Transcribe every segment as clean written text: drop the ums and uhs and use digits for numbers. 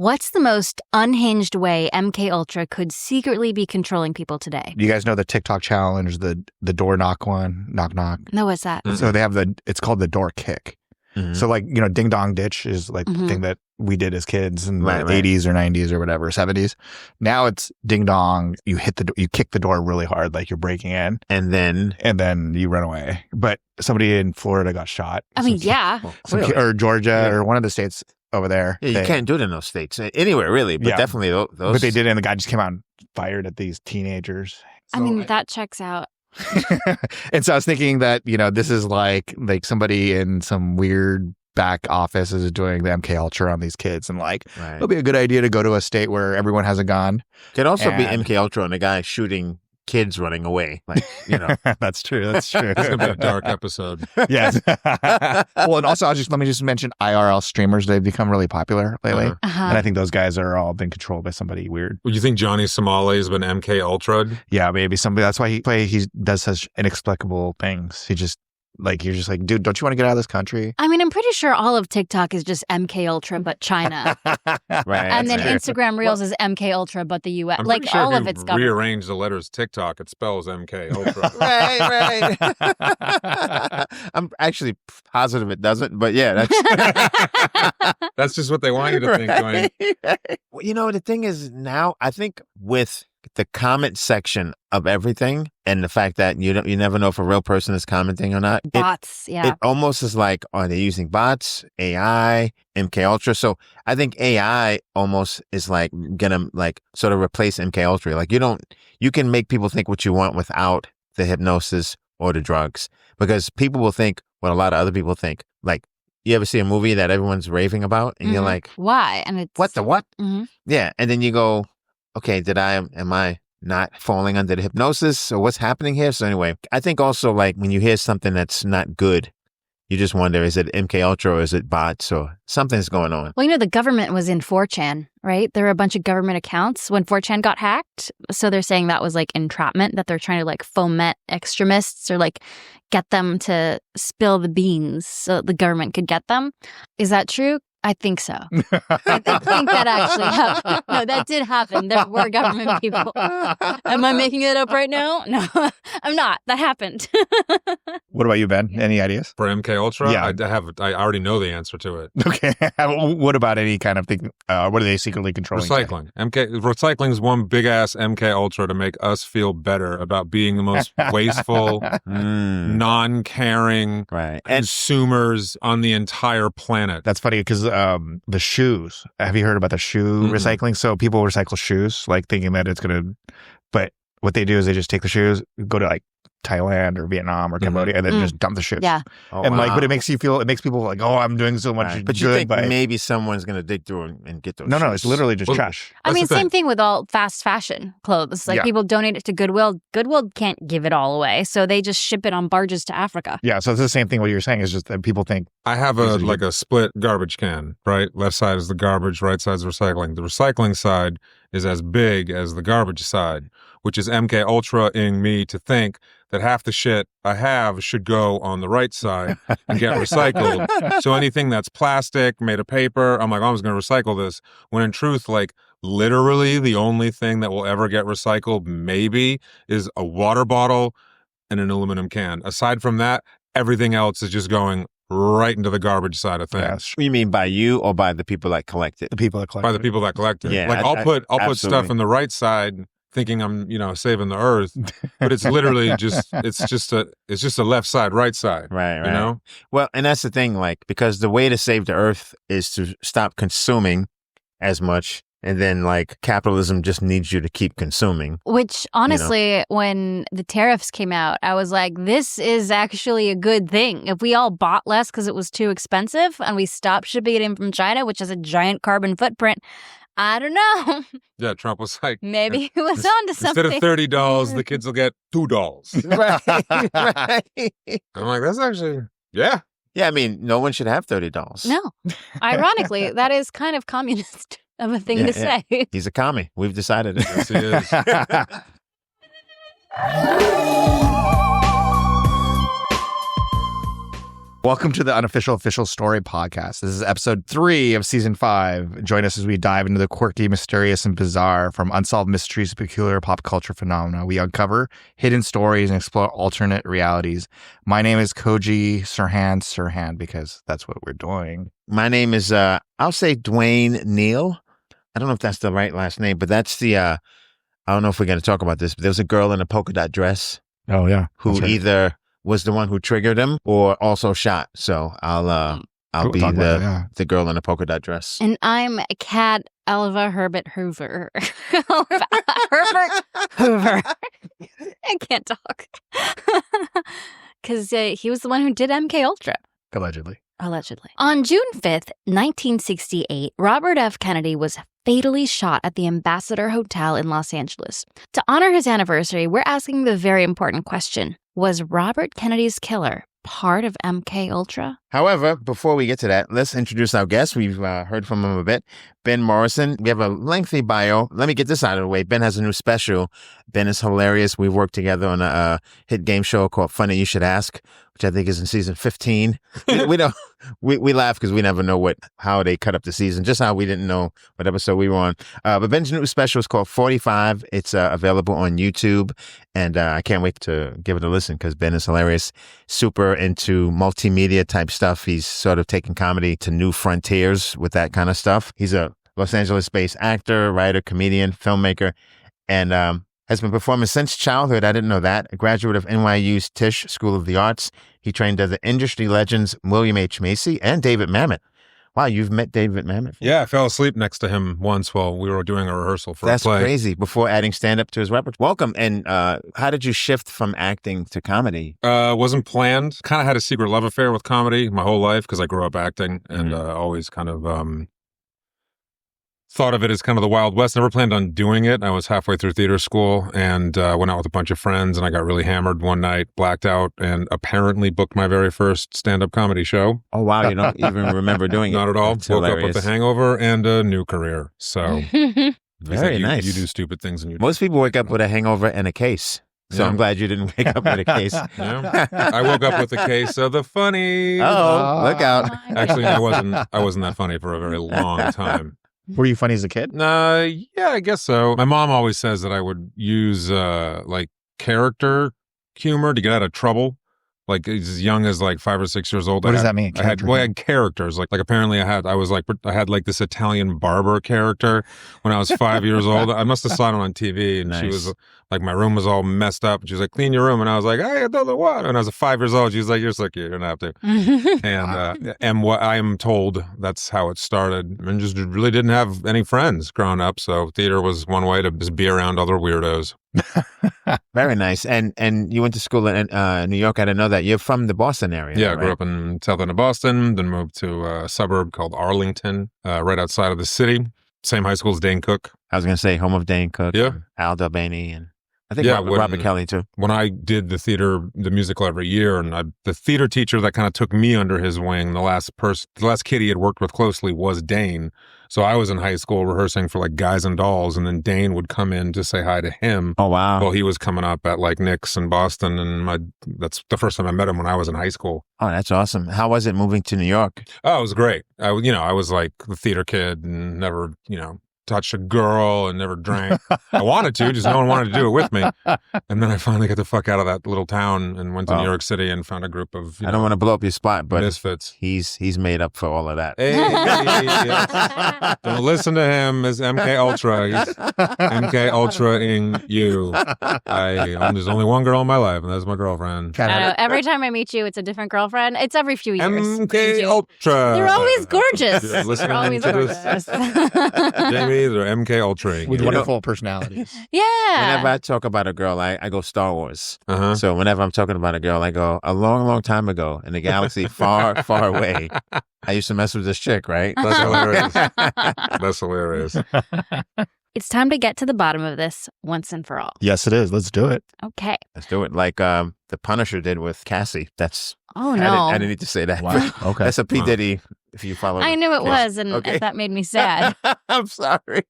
What's the most unhinged way MKUltra could secretly be controlling people today? You guys know the TikTok challenge, the door knock one, knock knock. No, what's that? So they have it's called the door kick. So like, ding dong ditch is like the thing that we did as kids in the 80s or 90s or whatever, 70s. Now it's ding dong. You kick the door really hard, like you're breaking in, and then you run away. But somebody in Florida got shot. I mean, yeah, or Georgia or one of the states over there. Yeah, you can't do it in those states anywhere really, but definitely those. But they did it, and the guy just came out and fired at these teenagers. So I mean, that checks out. And so I was thinking that, this is like somebody in some weird back office is doing the MKUltra on these kids, and it'll be a good idea to go to a state where everyone has a gun. Could also be MKUltra and the guy shooting kids running away. That's true. That's true. It's going to be a dark episode. Yes. Well, and also let me just mention IRL streamers. They've become really popular lately. And I think those guys are all been controlled by somebody weird. Well, you think Johnny Somali has been MKUltra'd? Yeah, maybe somebody. That's why he does such inexplicable things. He just you're just like, dude, don't you want to get out of this country? I mean, I'm pretty sure all of TikTok is just MKUltra, but China. Right. And then Instagram Reels is MKUltra, but the US. I'm like sure all if of you it's government. rearrange the letters TikTok, it spells MKUltra. Right. I'm actually positive it doesn't, but yeah, that's just what they want you to think, Dwayne. Well, the thing is now, I think with the comment section of everything and the fact that you never know if a real person is commenting or not. Bots, It almost is like, are they using bots, AI, MKUltra? So I think AI almost is like gonna sort of replace MKUltra. Like you can make people think what you want without the hypnosis or the drugs, because people will think what a lot of other people think. Like, you ever see a movie that everyone's raving about and you're like, why? And it's what the what? Mm-hmm. Yeah, and then you go, okay, am I not falling under the hypnosis, or what's happening here? So anyway, I think also when you hear something that's not good, you just wonder, is it MKUltra or is it bots or something's going on? Well, the government was in 4chan, right? There were a bunch of government accounts when 4chan got hacked. So they're saying that was entrapment, that they're trying to foment extremists or get them to spill the beans so the government could get them. Is that true? I think so. I think that actually happened. No, that did happen. There were government people. Am I making it up right now? No, I'm not. That happened. What about you, Ben? Any ideas? For MKUltra? Yeah. I already know the answer to it. Okay. What about any kind of thing? What are they secretly controlling? Recycling. Recycling is one big-ass MKUltra to make us feel better about being the most wasteful, non-caring consumers on the entire planet. That's funny because the shoes. Have you heard about the shoe recycling? So people recycle shoes, thinking that it's going to, but what they do is they just take the shoes, go to Thailand or Vietnam or Cambodia, and then just dump the shoes. Yeah. But it makes people like, oh, I'm doing so much good. But you think maybe someone's going to dig through and get those shoes? No, it's literally just trash. I mean, same thing with all fast fashion clothes. People donate it to Goodwill. Goodwill can't give it all away, so they just ship it on barges to Africa. Yeah, so it's the same thing what you're saying is just that people think. I have a split garbage can, right? Left side is the garbage, right side is recycling. The recycling side is as big as the garbage side, which is MKUltra-ing me to think that half the shit I have should go on the right side and get recycled. So anything that's plastic, made of paper, I'm like, oh, I'm just going to recycle this. When in truth, literally the only thing that will ever get recycled maybe is a water bottle and an aluminum can. Aside from that, everything else is just going right into the garbage side of things. Yes. You mean by you or by the people that collect it? The people that collect it. By the people that collect it. Yeah, I'll put stuff in the right side thinking I'm, saving the earth, but it's literally it's just a left side, right side. Right. You know? Well, and that's the thing, because the way to save the earth is to stop consuming as much. And then capitalism just needs you to keep consuming. Which honestly, when the tariffs came out, I was like, this is actually a good thing. If we all bought less because it was too expensive and we stopped shipping it in from China, which has a giant carbon footprint, I don't know. Yeah, Trump was like, maybe he was onto something. Instead of $30, the kids will get $2. Right. I'm like, that's actually, yeah. Yeah, I mean, no one should have $30. No. Ironically, that is kind of communist of a thing to say. He's a commie. We've decided it. Yes, he is. Welcome to the Unofficial Official Story Podcast. This is episode 3 of season 5. Join us as we dive into the quirky, mysterious, and bizarre. From unsolved mysteries to peculiar pop culture phenomena, we uncover hidden stories and explore alternate realities. My name is Koji Sirhan, because that's what we're doing. My name is, I'll say Dwayne Neal. I don't know if that's the right last name, but that's the, I don't know if we're going to talk about this, but there was a girl in a polka dot dress. Oh, yeah. Who either was the one who triggered him or also shot. So I'll be the girl in a polka dot dress. And I'm Cat Alvarado Hoover. Herbert Hoover. I can't talk. Because he was the one who did MKUltra. Allegedly. On June 5th, 1968, Robert F. Kennedy was fatally shot at the Ambassador Hotel in Los Angeles. To honor his anniversary, we're asking the very important question: was Robert Kennedy's killer part of MKUltra? However, before we get to that, let's introduce our guest. We've heard from him a bit. Ben Morrison. We have a lengthy bio. Let me get this out of the way. Ben has a new special. Ben is hilarious. We worked together on a hit game show called Funny You Should Ask, which I think is in season 15. We laugh because we never know how they cut up the season, just how we didn't know what episode we were on. But Ben's new special is called 45. It's available on YouTube, and I can't wait to give it a listen because Ben is hilarious, super into multimedia type stuff. He's sort of taking comedy to new frontiers with that kind of stuff. He's a Los Angeles-based actor, writer, comedian, filmmaker, and has been performing since childhood. I didn't know that. A graduate of NYU's TISCH School of the Arts. He trained under industry legends William H. Macy and David Mamet. Wow, you've met David Mamet? Yeah, I fell asleep next to him once while we were doing a rehearsal for a play. That's crazy. Before adding stand-up to his repertoire. Welcome. And how did you shift from acting to comedy? Wasn't planned. Kind of had a secret love affair with comedy my whole life because I grew up acting and always kind of thought of it as kind of the Wild West. Never planned on doing it. I was halfway through theater school and went out with a bunch of friends, and I got really hammered one night, blacked out, and apparently booked my very first stand-up comedy show. Oh, wow. You don't even remember doing it? Not at all. That's Woke hilarious. up with a hangover and a new career. So very nice. You do stupid things. And most people wake up with a hangover and a case. So I'm glad you didn't wake up with a case. Yeah. I woke up with a case of the funny. Oh, look out. Actually, I wasn't that funny for a very long time. Were you funny as a kid? Yeah, I guess so. My mom always says that I would use like character humor to get out of trouble. Like as young as like 5 or 6 years old. What does that mean? I had characters. Like apparently I had like this Italian barber character when I was 5 years old. I must have saw it on TV, and she was like, my room was all messed up. And she was like, clean your room. And I was like, hey, I don't know what. And I was 5 years old. She was like, you're so cute. You don't have to. And what I am told, that's how it started. And just really didn't have any friends growing up. So theater was one way to just be around other weirdos. Very nice. And you went to school in New York. I didn't know that. You're from the Boston area. Yeah, I right? grew up in south end of Boston, then moved to a suburb called Arlington, right outside of the city. Same high school as Dane Cook. I was going to say home of Dane Cook. Yeah. Al Dalbany and I think Robert Kelly too. When I did the musical every year, and the theater teacher that kind of took me under his wing, the last kid he had worked with closely was Dane. So I was in high school rehearsing for like Guys and Dolls, and then Dane would come in to say hi to him. Oh, wow. While he was coming up at like Nick's in Boston, and that's the first time I met him when I was in high school. Oh, that's awesome. How was it moving to New York? Oh, it was great. I was like the theater kid and never, touched a girl and never drank. I wanted to, just no one wanted to do it with me. And then I finally got the fuck out of that little town and went to New York City and found a group of I don't want to blow up your spot, but misfits. He's made up for all of that. Hey, don't listen to him. It's MKUltra. He's MKUltra-ing you. There's only one girl in my life, and that's my girlfriend. I know. Every time I meet you, it's a different girlfriend. It's every few years. MKUltra. They're always gorgeous. They're always gorgeous. Jamie, they're MKUltra. With wonderful personalities. Yeah. Whenever I talk about a girl, I go Star Wars. Uh-huh. So whenever I'm talking about a girl, I go a long, long time ago in a galaxy far, far away. I used to mess with this chick, right? That's hilarious. That's hilarious. It's time to get to the bottom of this once and for all. Yes, it is. Let's do it. Okay. Let's do it. Like the Punisher did with Cassie. That's Oh, no. I didn't need to say that. Wow. Okay. That's a P. Diddy, if you follow. I knew it was, and Okay. that made me sad. I'm sorry.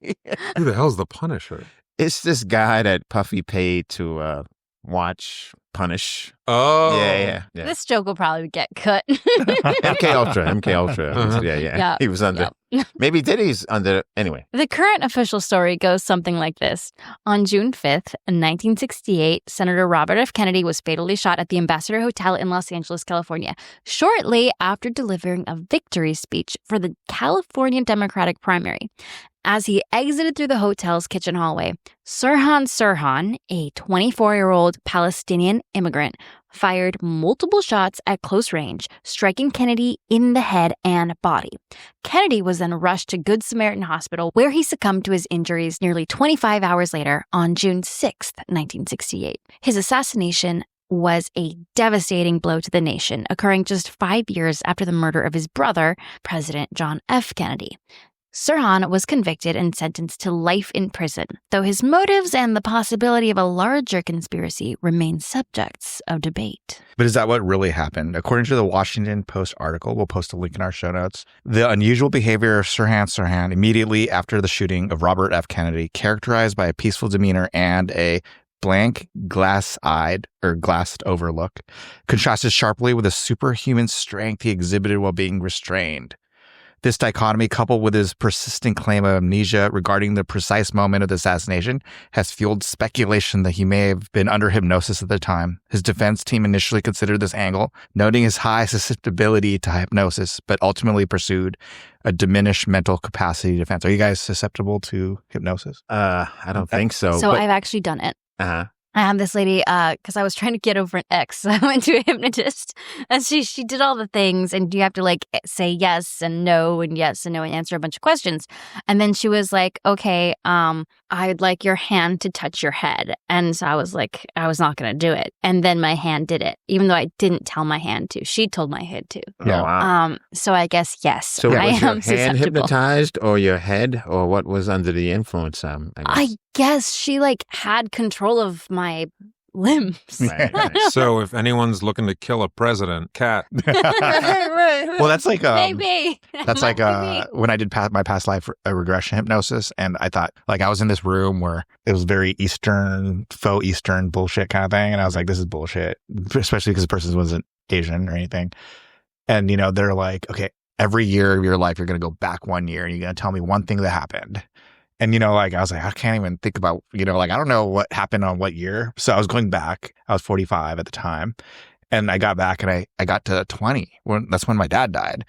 Who the hell's the Punisher? It's this guy that Puffy paid to watch punish. Oh. Yeah. This joke will probably get cut. MKUltra. Uh-huh. Yeah. He was under. Yep. Maybe he's under. Anyway. The current official story goes something like this. On June 5th, 1968, Senator Robert F. Kennedy was fatally shot at the Ambassador Hotel in Los Angeles, California, shortly after delivering a victory speech for the California Democratic primary. As he exited through the hotel's kitchen hallway, Sirhan, a 24-year-old Palestinian immigrant, fired multiple shots at close range, striking Kennedy in the head and body. Kennedy was then rushed to Good Samaritan Hospital, where he succumbed to his injuries nearly 25 hours later on June 6th, 1968. His assassination was a devastating blow to the nation, occurring just 5 years after the murder of his brother, President John F. Kennedy. Sirhan was convicted and sentenced to life in prison, though his motives and the possibility of a larger conspiracy remain subjects of debate. But is that what really happened? According to the Washington Post article, we'll post a link in our show notes, the unusual behavior of Sirhan immediately after the shooting of Robert F. Kennedy, characterized by a peaceful demeanor and a blank, glassed over look, contrasted sharply with the superhuman strength he exhibited while being restrained. This dichotomy, coupled with his persistent claim of amnesia regarding the precise moment of the assassination, has fueled speculation that he may have been under hypnosis at the time. His defense team initially considered this angle, noting his high susceptibility to hypnosis, but ultimately pursued a diminished mental capacity defense. Are you guys susceptible to hypnosis? I don't think so. So I've actually done it. Uh-huh. I had this lady, because I was trying to get over an ex. I went to a hypnotist, and she did all the things, and you have to like say yes and no and yes and no and answer a bunch of questions. And then she was like, okay, I'd like your hand to touch your head. And so I was like, I was not going to do it. And then my hand did it, even though I didn't tell my hand to. She told my head to. Yeah. Oh, wow. So I guess yes. So I was your am hand susceptible. hypnotized or your head, or what was under the influence? I guess she like had control of my limbs. Right. So if anyone's looking to kill a president, Cat. Well, that's like Maybe. that's like when I did my past life regression hypnosis, and I thought like I was in this room where it was very faux Eastern bullshit kind of thing, and I was like, this is bullshit, especially because the person wasn't Asian or anything. And you know, they're like, okay, every year of your life you're going to go back 1 year and you're going to tell me one thing that happened. And, you know, like, I was like, I can't even think about, you know, like, I don't know what happened on what year. So I was going back. I was 45 at the time. And I got back and I got to 20. That's when my dad died.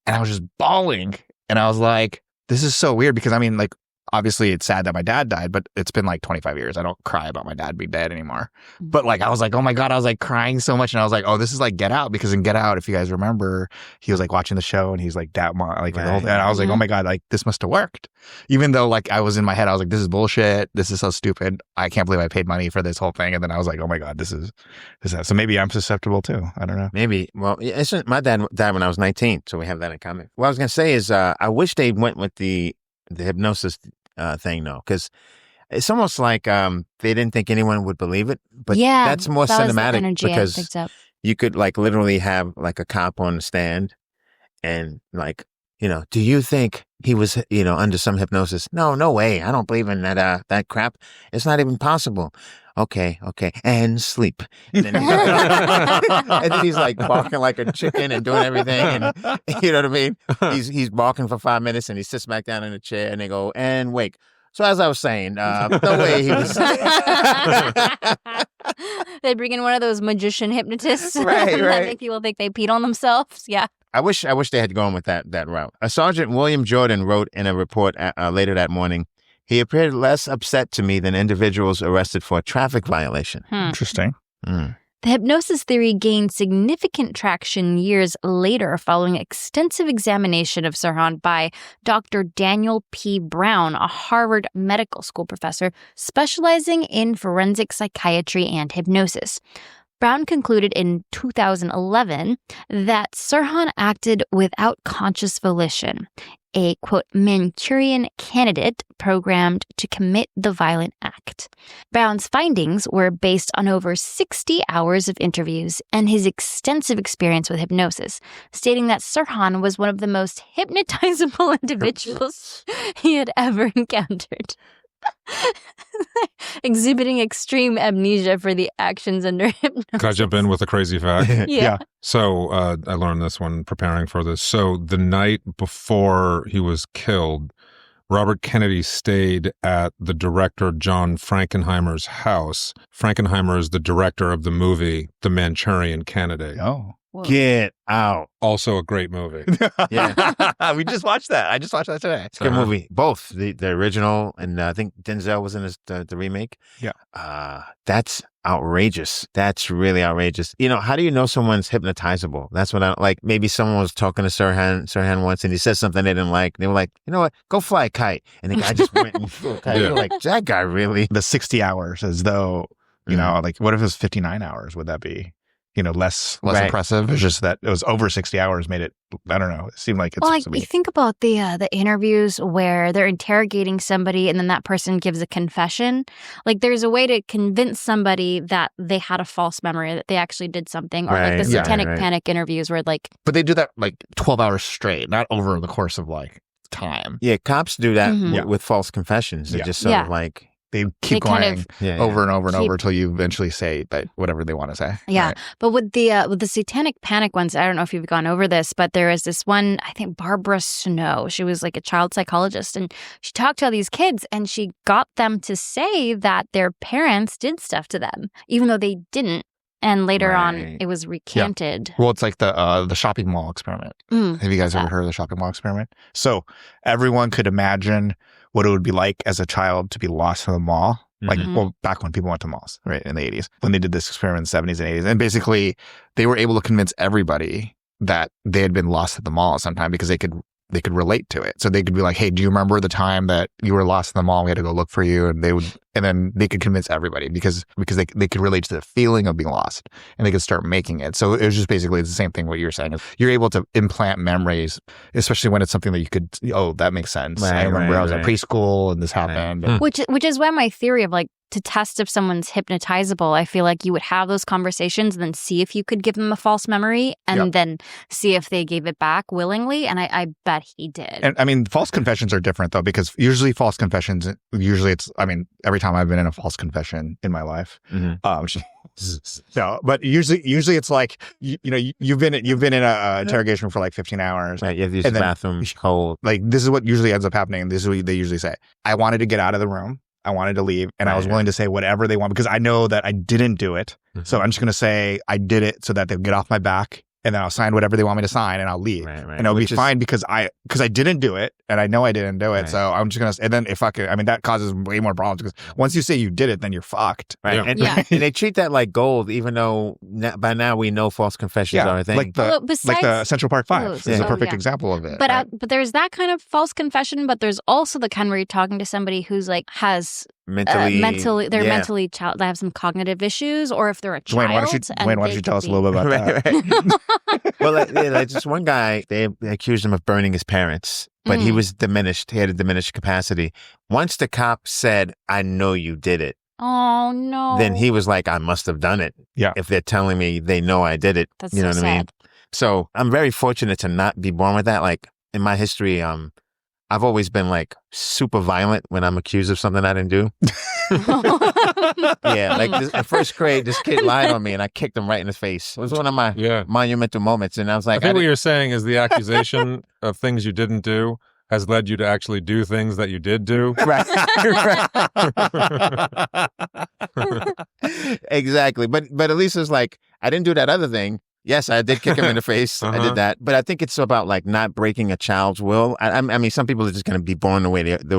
And I was just bawling. And I was like, this is so weird because, I mean, like, obviously it's sad that my dad died, but it's been like 25 years. I don't cry about my dad being dead anymore. But like, I was like, oh my God, I was like crying so much. And I was like, oh, this is like Get Out, because in Get Out, if you guys remember, he was like watching the show and he's like, dad, mom, like, right. and I was like, oh my God, like this must have worked. Even though like I was in my head, I was like, this is bullshit. This is so stupid. I can't believe I paid money for this whole thing. And then I was like, oh my God, this is. So maybe I'm susceptible too. I don't know. Maybe. Well, my dad died when I was 19. So we have that in common. What I was going to say is I wish they went with the hypnosis thing, though, because it's almost like they didn't think anyone would believe it. But yeah, that's more that cinematic was the because you could like literally have like a cop on the stand and like, you know, do you think he was, you know, under some hypnosis? No way. I don't believe in that crap. It's not even possible. Okay. And sleep. And then, and then he's like barking like a chicken and doing everything. And you know what I mean? He's barking for 5 minutes and he sits back down in the chair and they go, and wake. So as I was saying, no way he was. They bring in one of those magician hypnotists Right. that make people think they peed on themselves. Yeah. I wish they had gone with that route. Sergeant William Jordan wrote in a report later that morning, he appeared less upset to me than individuals arrested for a traffic violation. Interesting. The hypnosis theory gained significant traction years later following extensive examination of Sirhan by Dr. Daniel P. Brown, a Harvard Medical School professor specializing in forensic psychiatry and hypnosis. Brown concluded in 2011 that Sirhan acted without conscious volition, a, quote, Manchurian candidate programmed to commit the violent act. Brown's findings were based on over 60 hours of interviews and his extensive experience with hypnosis, stating that Sirhan was one of the most hypnotizable individuals he had ever encountered. Exhibiting extreme amnesia for the actions under hypnosis. Can I jump in with a crazy fact? Yeah. So I learned this when preparing for this. So the night before he was killed, Robert Kennedy stayed at the director John Frankenheimer's house. Frankenheimer is the director of the movie The Manchurian Candidate. Oh. Whoa. Get out. Also a great movie. Yeah. We just watched that. I just watched that today. It's a good movie. Both. The original, and I think Denzel was in the remake. Yeah. That's outrageous. That's really outrageous. You know, how do you know someone's hypnotizable? That's what like maybe someone was talking to Sirhan once and he said something they didn't like. They were like, you know what? Go fly a kite. And the guy just went and flew a kite. Yeah. They were like, that guy really? The 60 hours as though, you know, like what if it was 59 hours? Would that be, you know, less Right. impressive? It's just that it was over 60 hours made it, I don't know. It seemed like it's Well, supposed to like, be. you think about the interviews where they're interrogating somebody and then that person gives a confession. Like, there's a way to convince somebody that they had a false memory, that they actually did something. Or like Right, the yeah, satanic right. panic interviews where like, But they do that like 12 hours straight, not over the course of like time. Yeah, cops do that Mhm. with false confessions. They Yeah. just sort of like, They they keep kind going of, yeah, over and over and keep- over until you eventually say that whatever they want to say. yeah. Right. But with the satanic panic ones, I don't know if you've gone over this, but there is this one, I think Barbara Snow. She was like a child psychologist and she talked to all these kids and she got them to say that their parents did stuff to them, even though they didn't. And later on, Right. it was recanted. Well, it's like the shopping mall experiment. Mm. Have you guys ever that? heard of the shopping mall experiment? So everyone could imagine what it would be like as a child to be lost in the mall. Like, Mhm. well, back when people went to malls, right, in the 80s, when they did this experiment in the 70s and 80s. And basically, they were able to convince everybody that they had been lost at the mall sometime because they could relate to it. So they could be like, hey, do you remember the time that you were lost in the mall? We had to go look for you. And then they could convince everybody because they could relate to the feeling of being lost and they could start making it. So it was just basically the same thing what you're saying. You're able to implant memories, especially when it's something that you could, oh, that makes sense. Right, I remember right, I was right. at preschool and this happened. Hmm. Which is why my theory of like to test if someone's hypnotizable, I feel like you would have those conversations and then see if you could give them a false memory and Yep. then see if they gave it back willingly. And I bet he did. And I mean, false confessions are different though, because usually false confessions, every time I've been in a false confession in my life, Mhm. no, but usually it's like, you've been in a interrogation for like 15 hours. right, you have to use And the then- bathroom cold. Like, this is what usually ends up happening. This is what they usually say. I wanted to get out of the room. I wanted to leave and I was Right. willing to say whatever they want because I know that I didn't do it. So I'm just going to say I did it so that they'll get off my back and then I'll sign whatever they want me to sign and I'll leave. Right, right. And it'll Which be is- fine because I didn't do it and I know I didn't do it. Right. So I'm just going to, and then that causes way more problems because once you say you did it, then you're fucked. Right. Yeah. And, Yeah. and they treat that like gold, even though by now we know false confessions are a thing. Like Well, the besides Central Park 5 those. is a Oh, perfect yeah. example of it. But right? but there's that kind of false confession, but there's also the kind where you're talking to somebody who's like has mentally, they're yeah. mentally they have some cognitive issues, or if they're a child. Dwayne, why don't you tell us a little bit about that? Right, right. Well, like just one guy, they accused him of burning his parents, but he was diminished. He had a diminished capacity. Once the cop said, "I know you did it," Oh no! then he was like, "I must have done it." Yeah. If they're telling me they know I did it, That's you know so what I mean? sad. So I'm very fortunate to not be born with that. Like in my history, I've always been like super violent when I'm accused of something I didn't do. Yeah, like in first grade, this kid lied on me and I kicked him right in the face. It was one of my Yeah. monumental moments. And I was I like, think what you're saying is the accusation of things you didn't do has led you to actually do things that you did do. right. Exactly. But at least it's like, I didn't do that other thing. Yes, I did kick him in the face. I Uh-huh. did that. But I think it's about like not breaking a child's will. I mean, some people are just going to be born the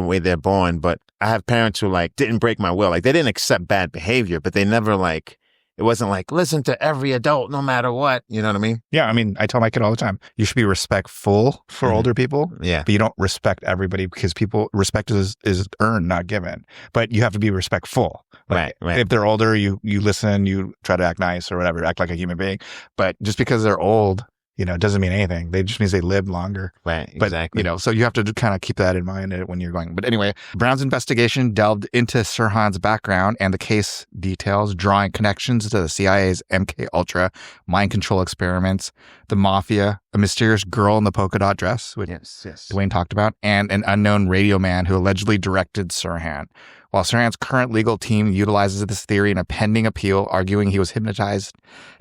way they're born. But I have parents who like didn't break my will. Like they didn't accept bad behavior, but they never like, it wasn't like, listen to every adult no matter what. You know what I mean? Yeah, I mean, I tell my kid all the time, you should be respectful for Mhm. older people, Yeah. but you don't respect everybody because respect is earned, not given. But you have to be respectful. Like, Right. If they're older, you listen, you try to act nice or whatever, act like a human being. But just because they're old, it doesn't mean anything. They just means they lived longer. Right, but, exactly. So you have to kind of keep that in mind when you're going. But anyway, Brown's investigation delved into Sirhan's background and the case details, drawing connections to the CIA's MKUltra mind control experiments, the mafia, a mysterious girl in the polka dot dress, which Dwayne talked about, and an unknown radio man who allegedly directed Sirhan. While Sirhan's current legal team utilizes this theory in a pending appeal, arguing he was hypnotized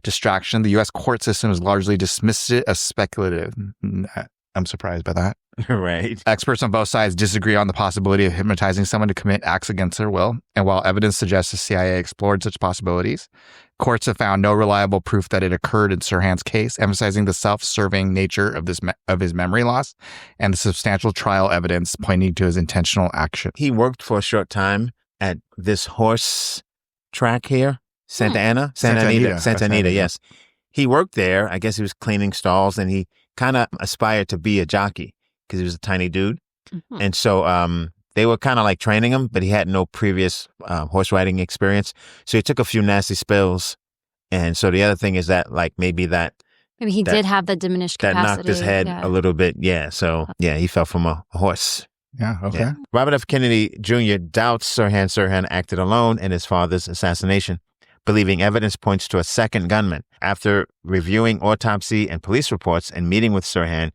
distraction, the U.S. court system has largely dismissed it as speculative. I'm surprised by that. Right. Experts on both sides disagree on the possibility of hypnotizing someone to commit acts against their will. And while evidence suggests the CIA explored such possibilities, courts have found no reliable proof that it occurred in Sirhan's case, emphasizing the self-serving nature of his memory loss and the substantial trial evidence pointing to his intentional action. He worked for a short time at this horse track here, Santa Anita, yes. He worked there. I guess he was cleaning stalls, and he kind of aspired to be a jockey because he was a tiny dude. Mm-hmm. And so they were kind of like training him, but he had no previous horse riding experience. So he took a few nasty spills. And so the other thing is that maybe he did have the diminished capacity. That knocked his head a little bit. Yeah. So he fell from a horse. Yeah, okay. Yeah. Robert F. Kennedy Jr. doubts Sirhan acted alone in his father's assassination, believing evidence points to a second gunman. After reviewing autopsy and police reports and meeting with Sirhan,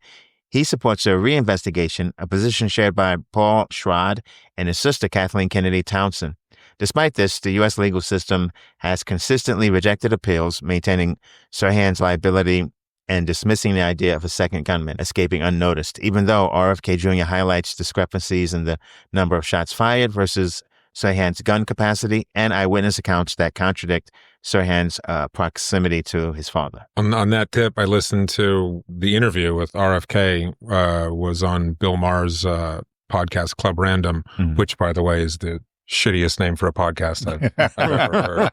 he supports a reinvestigation, a position shared by Paul Schrod and his sister Kathleen Kennedy Townsend. Despite this, the U.S. legal system has consistently rejected appeals, maintaining Sirhan's liability and dismissing the idea of a second gunman escaping unnoticed, even though RFK Jr. highlights discrepancies in the number of shots fired versus Sirhan's gun capacity and eyewitness accounts that contradict Sirhan's proximity to his father. On that tip, I listened to the interview with RFK, was on Bill Maher's podcast, Club Random, which, by the way, is the shittiest name for a podcast I've ever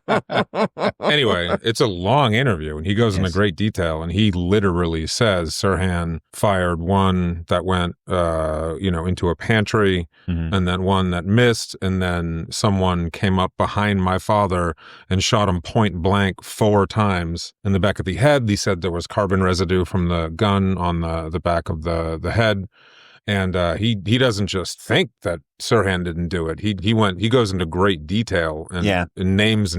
heard. Anyway, it's a long interview, and he goes into great detail, and he literally says Sirhan fired one that went, into a pantry, and then one that missed, and then someone came up behind my father and shot him point blank 4 times in the back of the head. He said there was carbon residue from the gun on the back of the head. And he doesn't just think that Sirhan didn't do it. He goes into great detail and names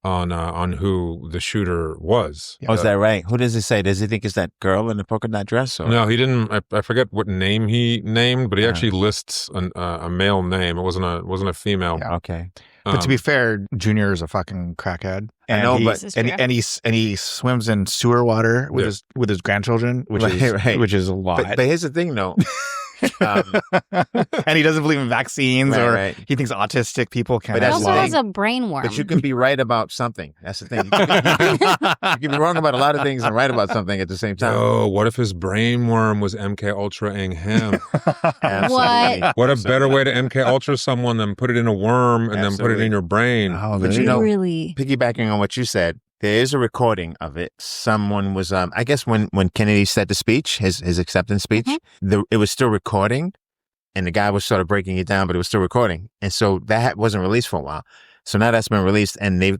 on who the shooter was. Oh, is that right? Who does he say? Does he think it's that girl in the polka dot dress? Or? No, he didn't. I forget what name he named, but he actually lists a male name. It wasn't a female. Yeah, okay. But to be fair, Junior is a fucking crackhead. And I know, and he swims in sewer water with his grandchildren, which is a lot. But here's the thing, though. And he doesn't believe in vaccines, he thinks autistic people can't. He also has a brain worm. But you can be right about something. That's the thing. You can be wrong about a lot of things and right about something at the same time. Oh, what if his brain worm was MKUltra-ing him? What a better way to MKUltra someone than put it in a worm and then put it in your brain. Oh, but really? Piggybacking on what you said, there is a recording of it. Someone was, I guess when Kennedy said the speech, his acceptance speech, it was still recording, and the guy was sort of breaking it down, but it was still recording. And so that wasn't released for a while. So now that's been released, and they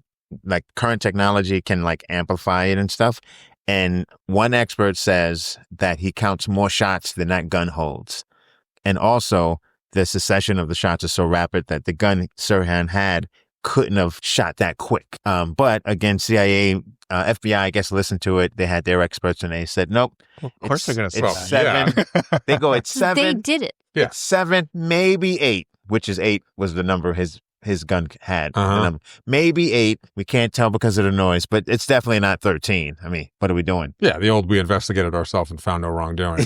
current technology can amplify it and stuff. And one expert says that he counts more shots than that gun holds. And also the succession of the shots is so rapid that the gun Sirhan had couldn't have shot that quick. But again, CIA, FBI, I guess, listened to it. They had their experts and they said, nope. Well, of course they're going to it's 7. Yeah. They go at 7. They did it. Yeah. It's 7, maybe 8, which is 8 was the number his gun had. Maybe 8. We can't tell because of the noise, but it's definitely not 13. I mean, what are we doing? Yeah, the old we investigated ourselves and found no wrongdoing.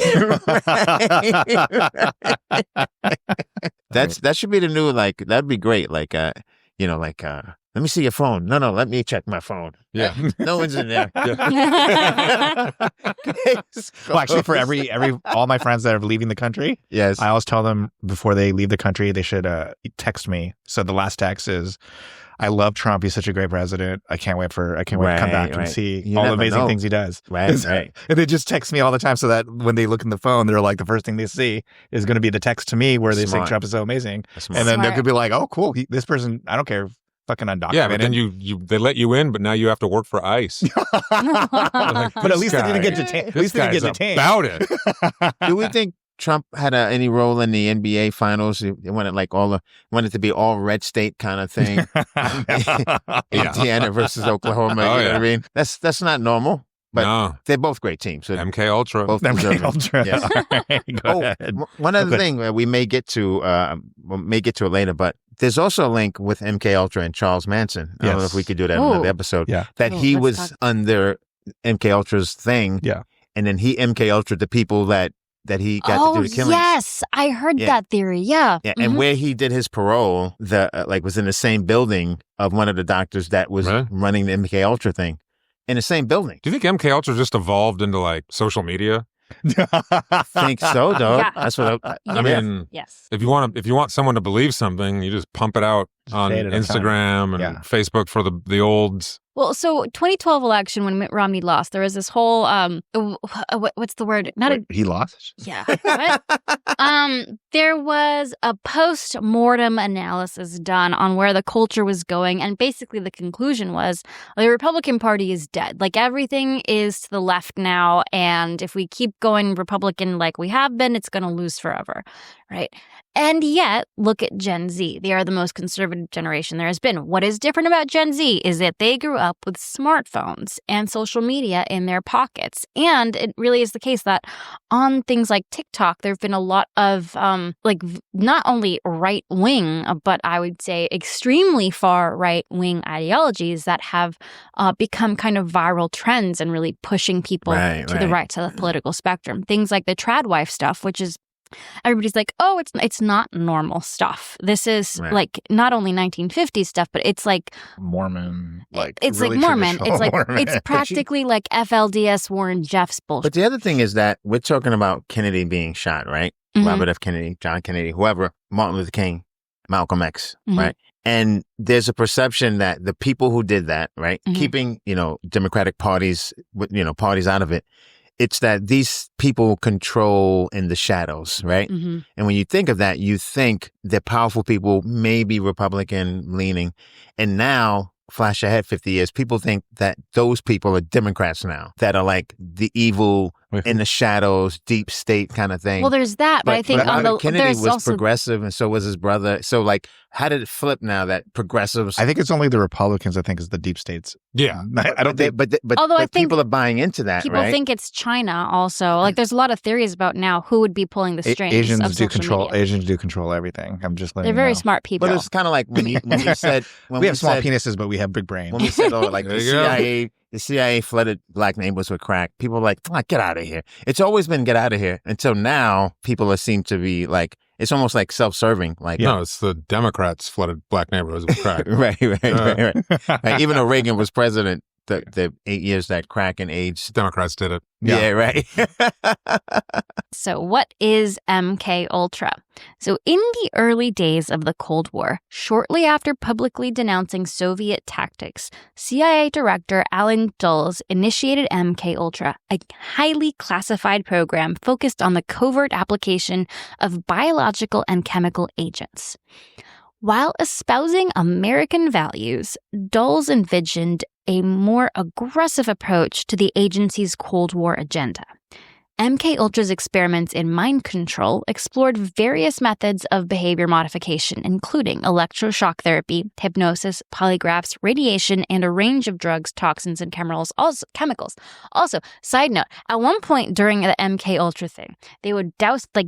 That should be the new, that'd be great. Let me see your phone. No, let me check my phone. Yeah. No one's in there. Well, actually, for all my friends that are leaving the country, yes, I always tell them before they leave the country, they should text me. So the last text is, I love Trump. He's such a great president. I can't wait to come back and see all the amazing things he does. Right. And they just text me all the time so that when they look in the phone, they're like, the first thing they see is going to be the text to me where they say Trump is so amazing. And then they could be like, oh, cool. This person, I don't care. fucking undocumented. Yeah, but then they let you in, but now you have to work for ICE. But at least they didn't get detained. At least they didn't get detained. About it. Do we think Trump had any role in the NBA finals? He wanted wanted to be all red state kind of thing. Indiana versus Oklahoma. You know what I mean? That's not normal. But they're both great teams. So MKUltra. Both MKUltra. Yeah. One other thing we may get to it later, but there's also a link with MKUltra and Charles Manson. I don't know if we could do that in another episode. Yeah. That he was under MKUltra's thing. Yeah. And then he MKUltra'd the people that he got to do the killings. Yes, I heard that theory. Yeah. Yeah, and where he did his parole, was in the same building of one of the doctors that was running the MKUltra thing. In the same building. Do you think MKUltra just evolved into like social media? I think so, though. Yeah. That's what I mean. Yes. If you want someone to believe something, you just pump it out on Instagram and Facebook for the olds. Well, so 2012 election when Mitt Romney lost, there was this whole what's the word? He lost? Yeah. What? There was a post-mortem analysis done on where the culture was going, and basically the conclusion was the Republican Party is dead. Like everything is to the left now, and if we keep going Republican like we have been, it's going to lose forever, right? And yet, look at Gen Z. They are the most conservative generation there has been. What is different about Gen Z is that they grew up with smartphones and social media in their pockets. And it really is the case that on things like TikTok, there have been a lot of not only right-wing, but I would say extremely far right-wing ideologies that have become kind of viral trends and really pushing people to the right to the political spectrum. Things like the trad wife stuff, which is everybody's like, oh, it's not normal stuff. This is like not only 1950s stuff, but it's like Mormon. It's really like Mormon. It's like Mormon. it's practically like FLDS Warren Jeffs bullshit. But the other thing is that we're talking about Kennedy being shot, right? Mm-hmm. Robert F. Kennedy, John Kennedy, whoever, Martin Luther King, Malcolm X, right? And there's a perception that the people who did that, right, keeping, Democratic parties, parties out of it, it's that these people control in the shadows, right? And when you think of that, you think the powerful people may be Republican leaning. And now, flash ahead 50 years, people think that those people are Democrats now, that are like the evil in the shadows, deep state kind of thing. Well, there's that, but I think Kennedy was also progressive, and so was his brother. So, how did it flip now that progressives? I think it's only the Republicans. I think is the deep states. Yeah, I don't think. But I think people are buying into that. People right? think it's China. Also, there's a lot of theories about now who would be pulling the strings. Asians do control. Media. Asians do control everything. I'm just letting They're very smart people. But it's kind of like when you said we have small penises, but we have big brains. When we said, the CIA flooded black neighborhoods with crack, people were like, get out of here. It's always been get out of here. Until now, people seem to be like, it's almost like self-serving. No, it's the Democrats flooded black neighborhoods with crack. right. Even though Reagan was president, the 8 years that crack and AIDS. Democrats did it. Yeah, right. So what is MKUltra? So in the early days of the Cold War, shortly after publicly denouncing Soviet tactics, CIA Director Alan Dulles initiated MKUltra, a highly classified program focused on the covert application of biological and chemical agents. While espousing American values, Dulles envisioned a more aggressive approach to the agency's Cold War agenda. MKUltra's experiments in mind control explored various methods of behavior modification, including electroshock therapy, hypnosis, polygraphs, radiation, and a range of drugs, toxins, and chemicals. Also, side note, at one point during the MKUltra thing, they would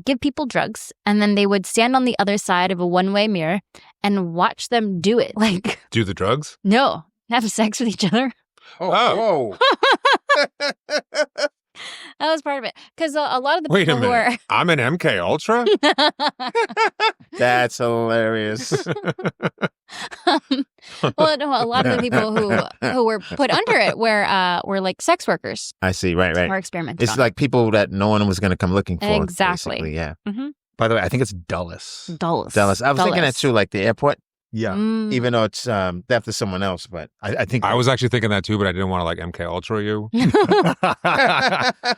give people drugs, and then they would stand on the other side of a one-way mirror and watch them do it. Do the drugs? No, have sex with each other. Oh. That was part of it. Because a lot of the Wait people a minute. I'm an MKUltra? That's hilarious. Well, no, a lot of the people who were put under it were like sex workers. I see. Right. Or experimented It's on. like people that no one was going to come looking for. Exactly. Yeah. Mm-hmm. By the way, I think it's Dulles. Dulles. I was thinking that too, like the airport. Yeah. Even though it's theft of someone else. But I think I was actually thinking that too, but I didn't want to like MKUltra you.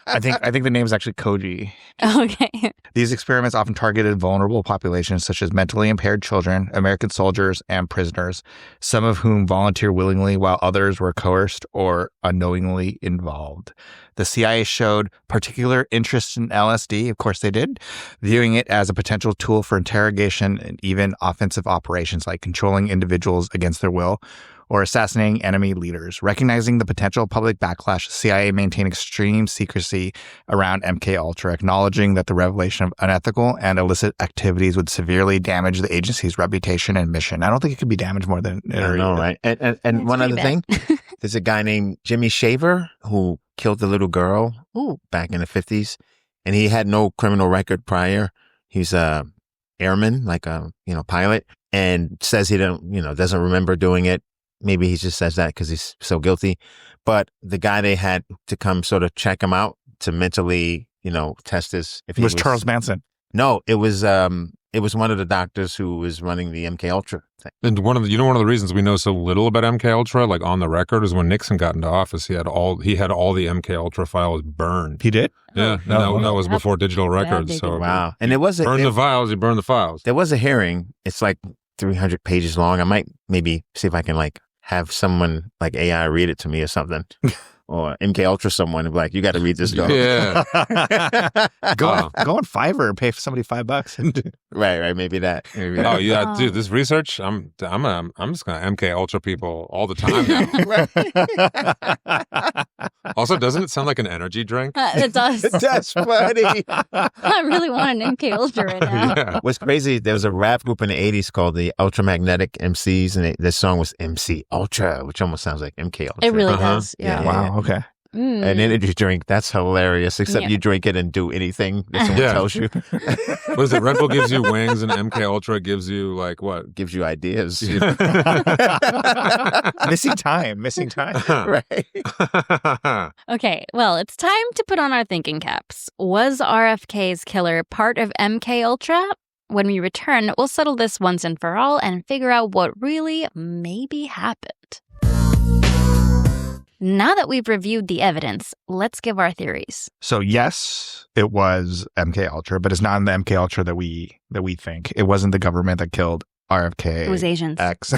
I think the name is actually Koji. Okay. These experiments often targeted vulnerable populations such as mentally impaired children, American soldiers, and prisoners, some of whom volunteer willingly while others were coerced or unknowingly involved. The CIA showed particular interest in LSD, of course they did, viewing it as a potential tool for interrogation and even offensive operations like controlling individuals against their will or assassinating enemy leaders. Recognizing the potential public backlash, the CIA maintained extreme secrecy around MKUltra, acknowledging that the revelation of unethical and illicit activities would severely damage the agency's reputation and mission. I don't think it could be damaged more than it I know, right? And one other thing, there's a guy named Jimmy Shaver who killed the little girl back in the 50s, and he had no criminal record prior. He's a airman, like a pilot, and says he doesn't remember doing it. Maybe he just says that because he's so guilty. But the guy they had to come sort of check him out to mentally, test his. If he was Charles Manson. No, it was one of the doctors who was running the MKUltra thing. And one of the reasons we know so little about MKUltra, like on the record, is when Nixon got into office, he had all the MKUltra files burned. He did? Yeah, that was before digital records. So wow, and it was the files. You burn the files. There was a hearing. It's like 300 pages long. I might maybe see if I can have someone like AI read it to me or something. Or MKUltra someone and be like, you got to read this, dog. Yeah. Go on Fiverr, pay for somebody $5. Right. Maybe that. Oh yeah, dude. This research, I'm just gonna MKUltra people all the time now. Also, doesn't it sound like an energy drink? It does. That's funny. I really want an MKUltra right now. Yeah. What's crazy? There was a rap group in the '80s called the Ultramagnetic MCs, and this song was MC Ultra, which almost sounds like MKUltra. It really does. Yeah. Wow. Okay. An energy drink. That's hilarious. Except you drink it and do anything that someone tells you. What is it? Red Bull gives you wings, and MKUltra gives you what? Gives you ideas. Missing time. Right. Okay, well, it's time to put on our thinking caps. Was RFK's killer part of MKUltra? When we return, we'll settle this once and for all and figure out what really maybe happened. Now that we've reviewed the evidence, let's give our theories. So yes, it was MKUltra, but it's not in the MKUltra that we think. It wasn't the government that killed RFK. It was Asians. X,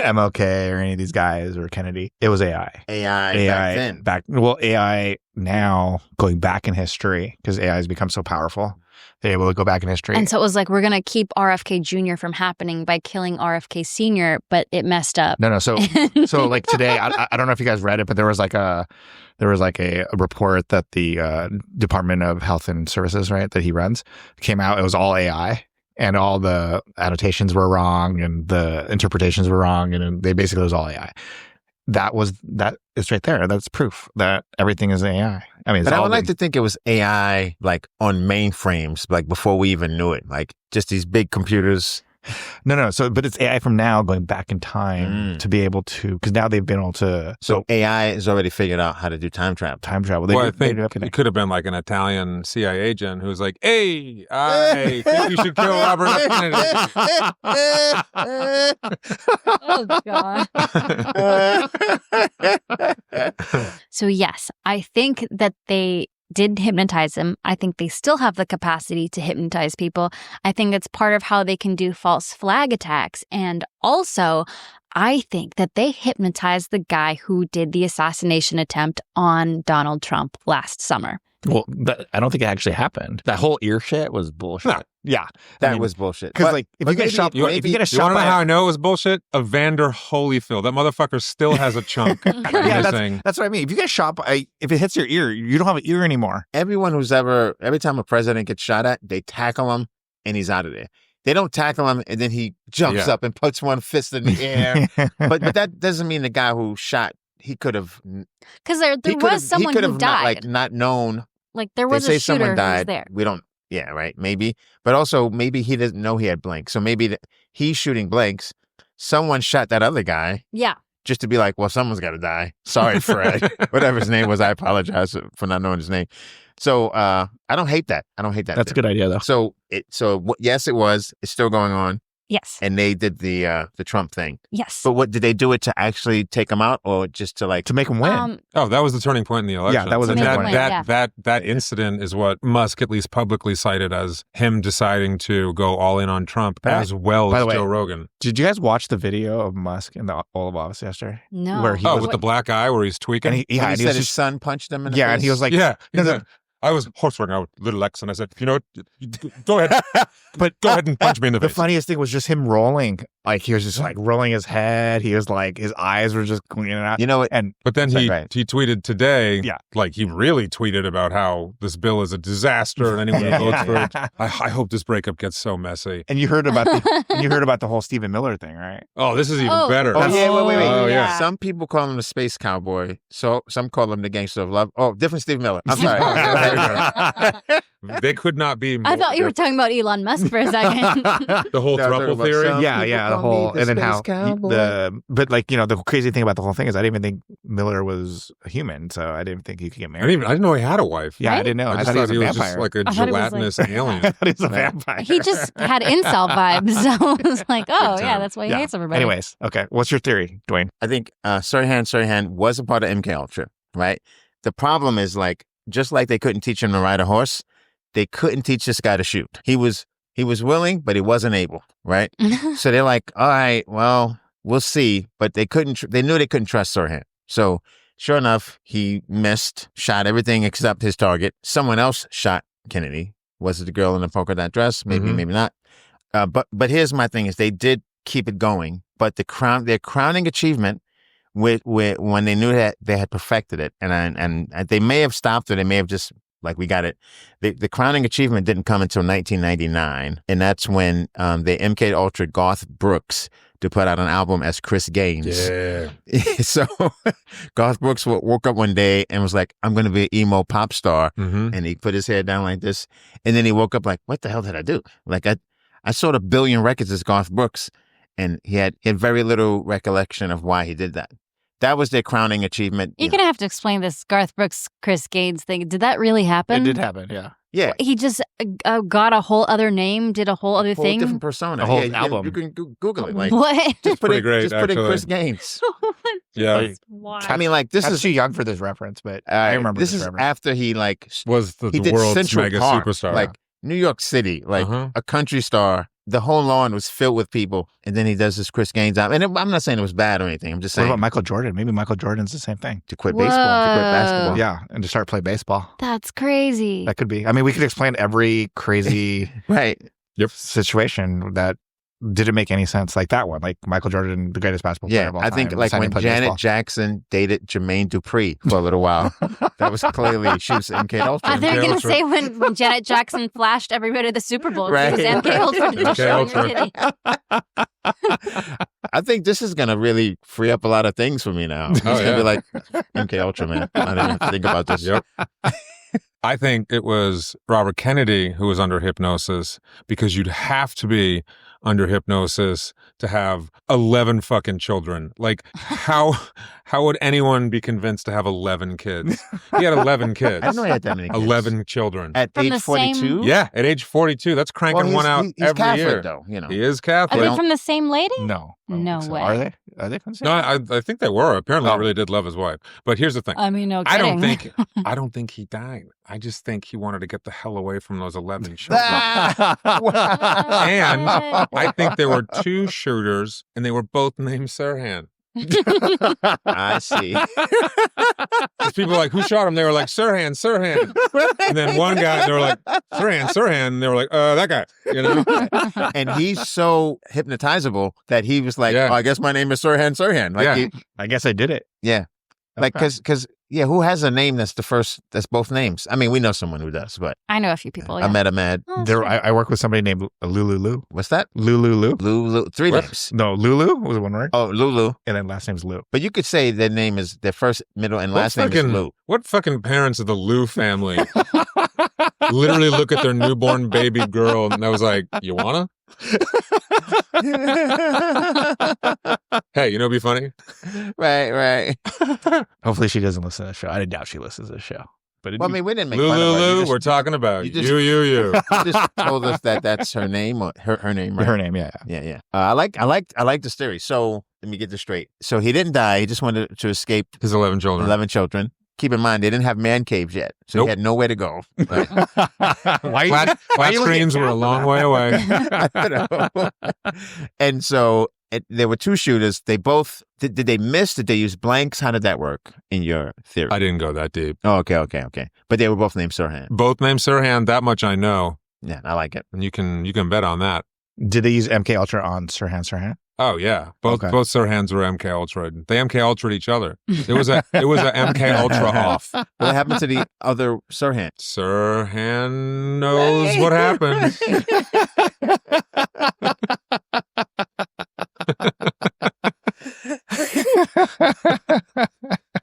MLK, or any of these guys, or Kennedy. It was AI. AI back then. AI now, going back in history, because AI has become so powerful. They're able to go back in history. And so it was like, we're going to keep RFK Jr. from happening by killing RFK Sr., but it messed up. No. So like today, I don't know if you guys read it, but there was like a report that the Department of Health and Services, right, that he runs, came out. It was all AI. And all the annotations were wrong and the interpretations were wrong. And it was all AI. That is right there. That's proof that everything is AI. I mean, but I would like to think it was AI like on mainframes, like before we even knew it, like just these big computers. No. So, but it's AI from now going back in time to be able to, because now they've been able to. So AI has already figured out how to do time travel. Well, I think it could have been like an Italian CIA agent who's like, "Hey, I think you should kill Robert F. Kennedy." Oh, God. So, yes, I think that they did hypnotize him. I think they still have the capacity to hypnotize people. I think it's part of how they can do false flag attacks. And also, I think that they hypnotized the guy who did the assassination attempt on Donald Trump last summer. Well, I don't think it actually happened. That whole ear shit was bullshit. No. Yeah. That was bullshit. Because if you get shot, you want to know how I know it was bullshit? Evander Holyfield. That motherfucker still has a chunk. That's what I mean. If you get shot, if it hits your ear, you don't have an ear anymore. Every time a president gets shot at, they tackle him and he's out of there. They don't tackle him and then he jumps up and puts one fist in the air. but that doesn't mean the guy who shot, he could have. Because there was someone who died. Not known. Like there was a shooter who was there. We don't. Yeah, right. Maybe. But also maybe he doesn't know he had blanks. So maybe he's shooting blanks. Someone shot that other guy. Yeah. Just to be like, well, someone's got to die. Sorry, Fred. Whatever his name was, I apologize for not knowing his name. So I don't hate that. That's a good idea, though. So yes, it was. It's still going on. Yes. And they did the Trump thing. Yes. But what did they do it to actually take him out, or just to make him win? That was the turning point in the election. Yeah, that was the turning point. That incident is what Musk at least publicly cited as him deciding to go all in on Trump, as well as Joe Rogan. Did you guys watch the video of Musk in the Oval Office yesterday? No. Where he was with the black eye, where he's tweaking. And he said his son punched him in the face. And he was like, I was horse riding out with little X, and I said, you know what, go ahead. But go ahead and punch me in the face. The funniest thing was just him rolling. Like, he was just like rolling his head. He was like, his eyes were just going in and out. You know what? But then he tweeted today, like he really tweeted about how this bill is a disaster and anyone who votes for it. I hope this breakup gets so messy. And you heard about the whole Stephen Miller thing, right? Oh, this is even better. Oh, yeah, wait. Oh, yeah. Some people call him the space cowboy. So some call him the gangster of love. Oh, different Stephen Miller. I'm sorry. They could not be more. I thought you were talking about Elon Musk for a second. The whole throuple theory? Yeah, the whole, and then how but like, you know, the crazy thing about the whole thing is I didn't even think Miller was a human, so I didn't think he could get married. I didn't know he had a wife. Yeah, right? I didn't know. I thought he was a vampire. Just like a gelatinous alien. I thought he was a vampire. He just had incel vibes, so I was like, oh, yeah, that's why he hates everybody. Anyways, okay, what's your theory, Dwayne? I think Sirhan was a part of MKUltra, right? The problem is, like, just like they couldn't teach him to ride a horse, they couldn't teach this guy to shoot. He was willing, but he wasn't able, right? So they're like, all right, well, we'll see. But they knew they couldn't trust Sirhan. So sure enough, he missed, shot everything except his target. Someone else shot Kennedy. Was it the girl in the polka dot dress? Maybe, maybe not. But here's my thing is they did keep it going. But their crowning achievement with when they knew that they had perfected it, and they may have stopped or they may have just, like, we got it. The crowning achievement didn't come until 1999, and that's when they MKUltra Garth Brooks to put out an album as Chris Gaines. Yeah. So Garth Brooks woke up one day and was like, I'm going to be an emo pop star. And he put his head down like this. And then he woke up like, what the hell did I do? Like, I sold 1 billion records as Garth Brooks, and he had very little recollection of why he did that. That was their crowning achievement. You're going to have to explain this Garth Brooks, Chris Gaines thing. Did that really happen? It did happen, yeah. Yeah. He just got a whole other name, did a whole other thing? Different persona. A whole album. You can Google it. Like, what? Just put in actually. Chris Gaines. Yeah. I mean, like, this That's is too young for this reference, but I remember this is reference. after he, like, was the did world's Central mega Park, superstar. like New York City, like a country star. The whole lawn was filled with people, and then he does this Chris Gaines album. And I'm not saying it was bad or anything. I'm just saying. What about Michael Jordan? Maybe Michael Jordan's the same thing. To quit baseball, to quit basketball. Yeah, and to start playing baseball. That's crazy. That could be. I mean, we could explain every crazy right. situation that didn't make any sense, like that one, like Michael Jordan, the greatest basketball player of all time. I think like when Janet Jackson dated Jermaine Dupri for a little while, that was clearly she was MKUltra. I thought you were going to say when Janet Jackson flashed everybody to the Super Bowl. Right. She was MKUltra. I think this is going to really free up a lot of things for me now. It's going to be like MKUltra, man. I didn't have to think about this. Yep. I think it was Robert Kennedy who was under hypnosis, because you'd have to be under hypnosis to have 11 fucking children. Like, how would anyone be convinced to have 11 kids? He had 11 kids. I didn't know he had that many kids. 11 children. At age 42? Yeah, at age 42. That's cranking one out he's every Catholic, year. Though, you know. He is Catholic. Are they from the same lady? No. No so way. Are they? Are they from the same? No, I think they were. Apparently, he really did love his wife. But here's the thing. I mean, no kidding. I don't think he died. I just think he wanted to get the hell away from those 11 children. And I think there were 2 shooters, and they were both named Sirhan. I see. People were like, who shot him? They were like, Sirhan. And then one guy, they were like, Sirhan. And they were like, that guy, you know? And he's so hypnotizable that he was like, oh, I guess my name is Sirhan. Like, I guess I did it. Yeah. Like, because who has a name that's both names? I mean, we know someone who does, but I know a few people. Yeah. Ahmed. I work with somebody named Lulu. What's that? Lulu. Lulu. 3 names. No, Lulu was one word. Oh, Lulu. And then last name's Lou. But you could say their name is their first, middle, and last name is Lou. What fucking parents of the Lou family literally look at their newborn baby girl and I was like, you wanna? Hey, you know, it'd be funny. Right. Hopefully she doesn't listen to the show. I doubt she listens to the show. But Well, I mean, we didn't make fun of her. Lulu, we're talking about you. You just told us that that's her name, or her name, right? Her name, yeah. I like this theory. So let me get this straight. So he didn't die. He just wanted to escape his 11 children. 11 children. Keep in mind, they didn't have man caves yet, so he had nowhere to go. Right? Flat screens were a long way away. And so there were two shooters. They both did they miss? Did they use blanks? How did that work in your theory? I didn't go that deep. Oh, okay. But they were both named Sirhan. Both named Sirhan. That much I know. Yeah, I like it. And you can bet on that. Did they use MKUltra on Sirhan? Oh yeah, both Sirhans were MKUltra. They MKUltra'd each other. It was a MKUltra off. What happened to the other Sirhan? Sirhan knows what happened.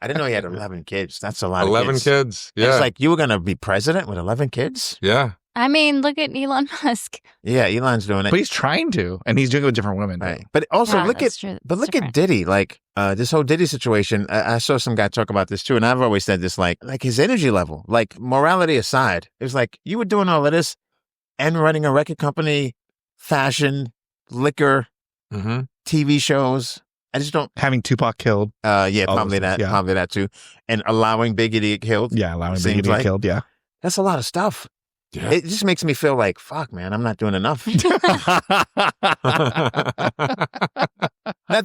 I didn't know he had 11 kids. That's a lot. 11 kids. Yeah, it's like you were gonna be president with 11 kids. Yeah. I mean, look at Elon Musk. Yeah, Elon's doing it. But he's trying to, and he's doing it with different women. Right. But also look at Diddy. Like this whole Diddy situation. I saw some guy talk about this too, and I've always said this. Like his energy level, like morality aside, it was like you were doing all of this and running a record company, fashion, liquor, TV shows. I just don't having Tupac killed. Probably that too, and allowing Biggie to get killed. Yeah, allowing Biggie to get killed. Yeah, that's a lot of stuff. Yeah. It just makes me feel like, fuck, man, I'm not doing enough. Not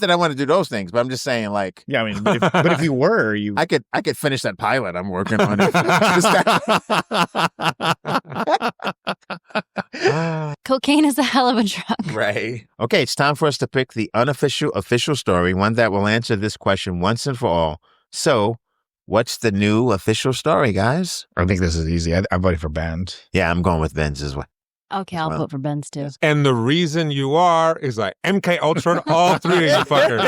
that I want to do those things, but I'm just saying, like, yeah, I mean, but if you were, I could finish that pilot I'm working on. Cocaine is a hell of a drug. Right. Okay, it's time for us to pick the unofficial official story, one that will answer this question once and for all. So, what's the new official story, guys? I think this is easy. I'm voting for Ben's. Yeah, I'm going with Ben's as well. Okay, I'll vote for Ben's too. And the reason you are is I MKUltra all three of you fuckers.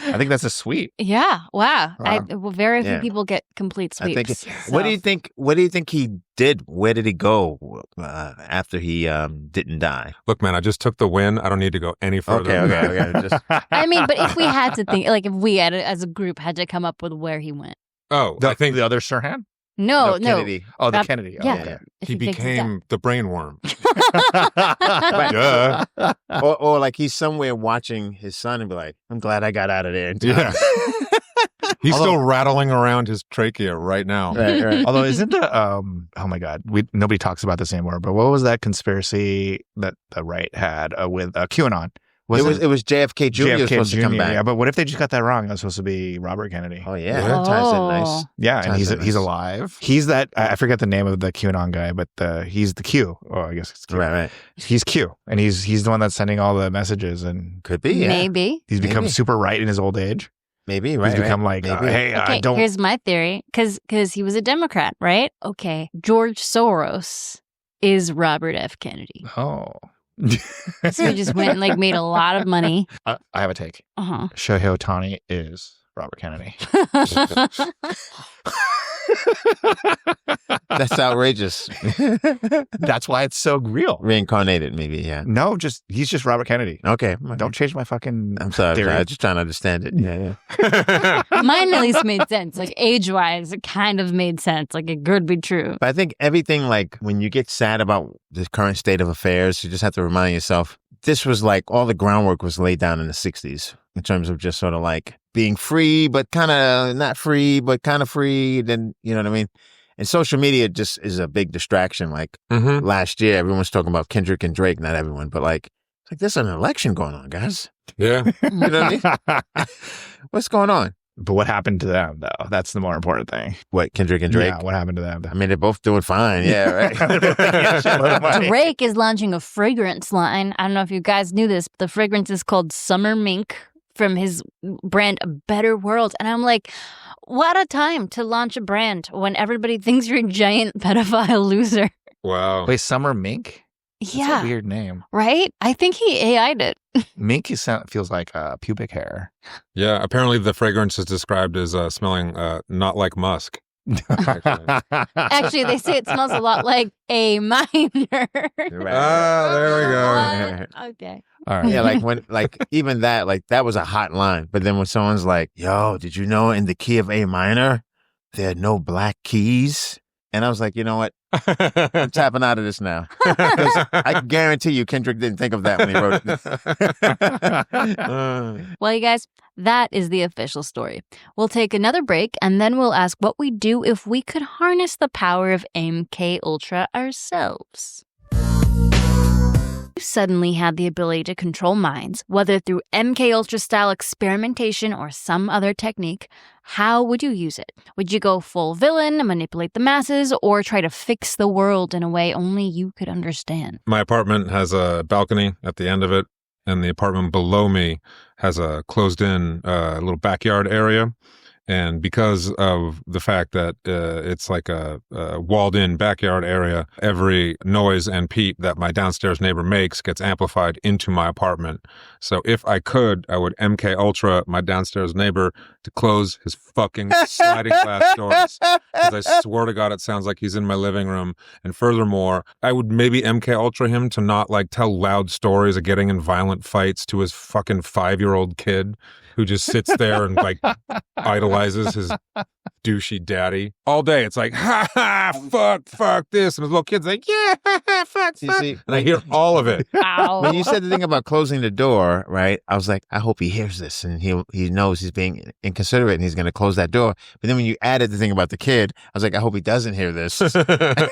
I think that's a sweep. Yeah. Wow. Very few people get complete sweeps. What do you think? What do you think he did? Where did he go after he didn't die? Look, man, I just took the win. I don't need to go any further. Okay. I mean, but if we had to think, like, if we as a group had to come up with where he went. Oh, I think the other Sirhan. No. Kennedy. Oh, the Kennedy. Oh, yeah. Okay. He became the brainworm. Or like he's somewhere watching his son and be like, I'm glad I got out of there. Yeah. He's still rattling around his trachea right now. Right. Although isn't the oh my God, nobody talks about this anymore. But what was that conspiracy that the right had with QAnon? It was JFK Jr. was supposed to come back. Yeah, but what if they just got that wrong? It was supposed to be Robert Kennedy. Oh yeah, that ties in nice. Yeah, and he's alive. He's that. I forget the name of the QAnon guy, but he's the Q. Oh, I guess it's Q. Right. He's Q, and he's the one that's sending all the messages. And could be, yeah. Maybe he's become super right in his old age. Maybe right. He's become like, hey, I don't. Here's my theory, because he was a Democrat, right? Okay, George Soros is Robert F. Kennedy. Oh. So he just went and like made a lot of money. I have a take. Shohei Ohtani is Robert Kennedy. That's outrageous. That's why it's so real. Reincarnated, maybe, yeah. No, he's just Robert Kennedy. Okay. Don't change my fucking I'm sorry. I'm just trying to understand it. Yeah. Mine at least made sense. Like age-wise, it kind of made sense. Like it could be true. But I think everything, like when you get sad about the current state of affairs, you just have to remind yourself, this was like all the groundwork was laid down in the 60s in terms of just sort of like being free, but kind of not free, but kind of free. Then, you know what I mean? And social media just is a big distraction. Like last year, everyone was talking about Kendrick and Drake, not everyone, but like, it's like there's an election going on, guys. Yeah. You know what I mean? What's going on? But what happened to them, though? That's the more important thing. What, Kendrick and Drake? Yeah, what happened to them? I mean, they're both doing fine. Yeah, right. Drake is launching a fragrance line. I don't know if you guys knew this, but the fragrance is called Summer Mink from his brand A Better World. And I'm like, what a time to launch a brand when everybody thinks you're a giant pedophile loser. Wow. Wait, Summer Mink? Yeah. That's a weird name. Right? I think he AI'd it. Mink feels like pubic hair. Yeah, apparently the fragrance is described as smelling not like musk. Actually, they say it smells a lot like A minor. Ah, there we go. Okay. All right. Yeah, like even that, like that was a hot line. But then when someone's like, "Yo, did you know in the key of A minor there are no black keys?" And I was like, you know what? I'm tapping out of this now. I guarantee you Kendrick didn't think of that when he wrote it. Well, you guys, that is the official story. We'll take another break, and then we'll ask what we'd do if we could harness the power of MKUltra ourselves. You suddenly had the ability to control minds, whether through MKUltra style experimentation or some other technique. How would you use it? Would you go full villain, manipulate the masses, or try to fix the world in a way only you could understand? My apartment has a balcony at the end of it, and the apartment below me has a closed-in little backyard area. And because of the fact that it's like a walled-in backyard area, every noise and peep that my downstairs neighbor makes gets amplified into my apartment. So if I could, I would MKUltra my downstairs neighbor to close his fucking sliding glass doors. Because I swear to God, it sounds like he's in my living room. And furthermore, I would maybe MKUltra him to not like tell loud stories of getting in violent fights to his fucking 5-year-old kid who just sits there and like idolizes his douchey daddy all day. It's like, ha ha, fuck this. And his little kid's like, yeah, fuck. See, and I hear all of it. Ow. when you said the thing about closing the door, right? I was like, I hope he hears this and he knows he's being inconsiderate and he's going to close that door. But then when you added the thing about the kid, I was like, I hope he doesn't hear this. That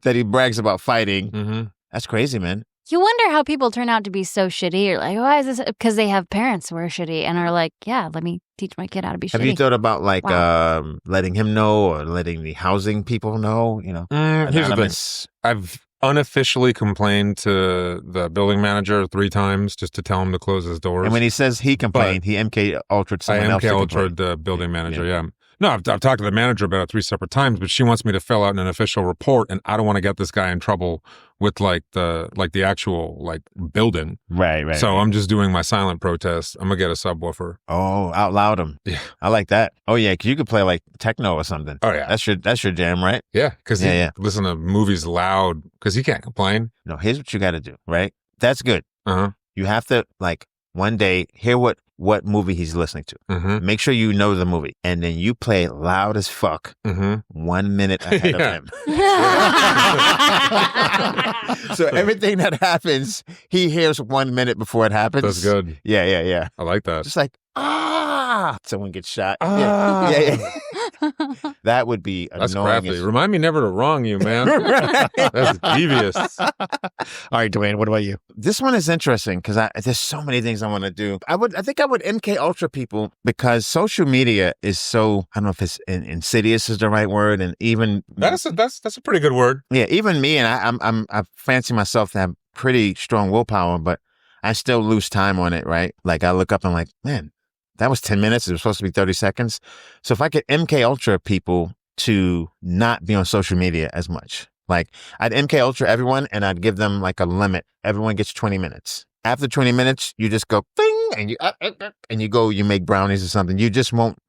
he brags about fighting. Mm-hmm. That's crazy, man. You wonder how people turn out to be so shitty. You're like, why is this? Because they have parents who are shitty and are like, yeah, let me teach my kid how to be shitty. Have you thought about like Wow. letting him know or letting the housing people know? You know, Here's the thing. anonymous. I've unofficially complained to the building manager 3 times just to tell him to close his doors. And when he says he complained, he MKUltra'd someone else. I to MKUltra'd complain. the building manager, yeah. No, I've talked to the manager about it 3 separate times, but she wants me to fill out an official report, and I don't want to get this guy in trouble with the actual like building. Right. So I'm just doing my silent protest. I'm gonna get a subwoofer. Oh, out loud him. Yeah. I like that. Oh yeah, because you could play like techno or something. Oh yeah, That's your jam, right? yeah. Because Yeah. listen to movies loud because he can't complain. No, here's what you got to do, right? That's good. Uh You have to like one day hear what movie he's listening to. huh. Mm-hmm. Make sure you know the movie, and then you play it loud as fuck Mm-hmm. 1 minute ahead Yeah. of him. So everything that happens, he hears 1 minute before it happens. That's good. Yeah. I like that. Just like someone gets shot. Ah. Yeah. That would be That's annoying. crafty. Remind me never to wrong you, man. That's devious. All right, Dwayne, what about you? This one is interesting because there's so many things I want to do. I think I would MKUltra people because social media is so, I don't know if it's insidious is the right word, and even That's a pretty good word. yeah, even me, and I fancy myself to have pretty strong willpower, but I still lose time on it, right? Like I look up and I'm like, man, that was 10 minutes. It was supposed to be 30 seconds. So if I could MKUltra people to not be on social media as much, like I'd MKUltra everyone and I'd give them like a limit. Everyone gets 20 minutes. After 20 minutes, you just go bing and you go, you make brownies or something. You just won't.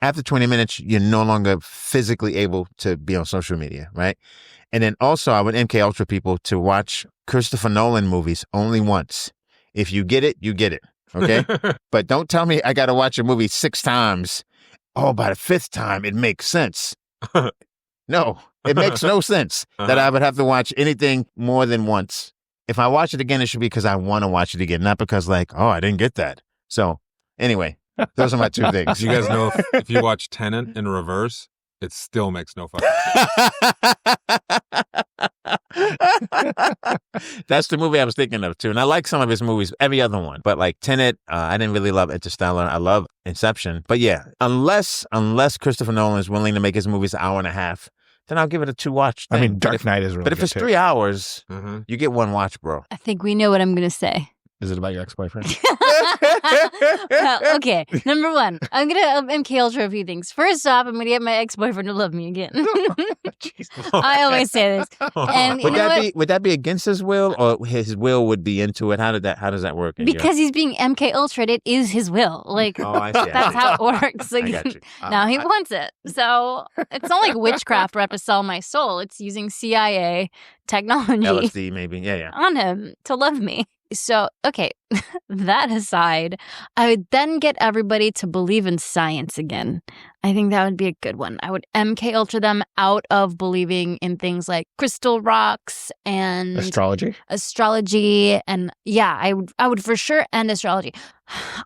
After 20 minutes, you're no longer physically able to be on social media, right? And then also I would MKUltra people to watch Christopher Nolan movies only once. If you get it, you get it. Okay. But don't tell me I got to watch a movie 6 times. Oh, by the 5th time, it makes sense. No, it makes no sense that I would have to watch anything more than once. If I watch it again, it should be because I want to watch it again, not because like, oh, I didn't get that. So anyway, those are my 2 things. You guys know if you watch Tenet in reverse, it still makes no fucking sense. That's the movie I was thinking of too. And I like some of his movies, every other one. But like Tenet, I didn't really love Interstellar. I love Inception. But yeah, unless Christopher Nolan is willing to make his movies an hour and a half, then I'll give it a 2-watch thing. I mean, Dark Knight is really But if good it's too. 3 hours, Mm-hmm. you get 1 watch, bro. I think we know what I'm going to say. Is it about your ex-boyfriend? Well, okay. Number one, I'm going to MKUltra a few things. First off, I'm going to get my ex-boyfriend to love me again. I always say this. And would that be against his will, or his will would be into it? How does that work? Because he's being MKUltra'd, it is his will. Like, I see. That's how it works. Like, I got you. Now he wants it. So it's not like witchcraft where I have to sell my soul. It's using CIA technology LSD, maybe. Yeah. on him to love me. So, okay, that aside, I would then get everybody to believe in science again. I think that would be a good one. I would MKUltra them out of believing in things like crystal rocks and astrology. And yeah, I would for sure end astrology.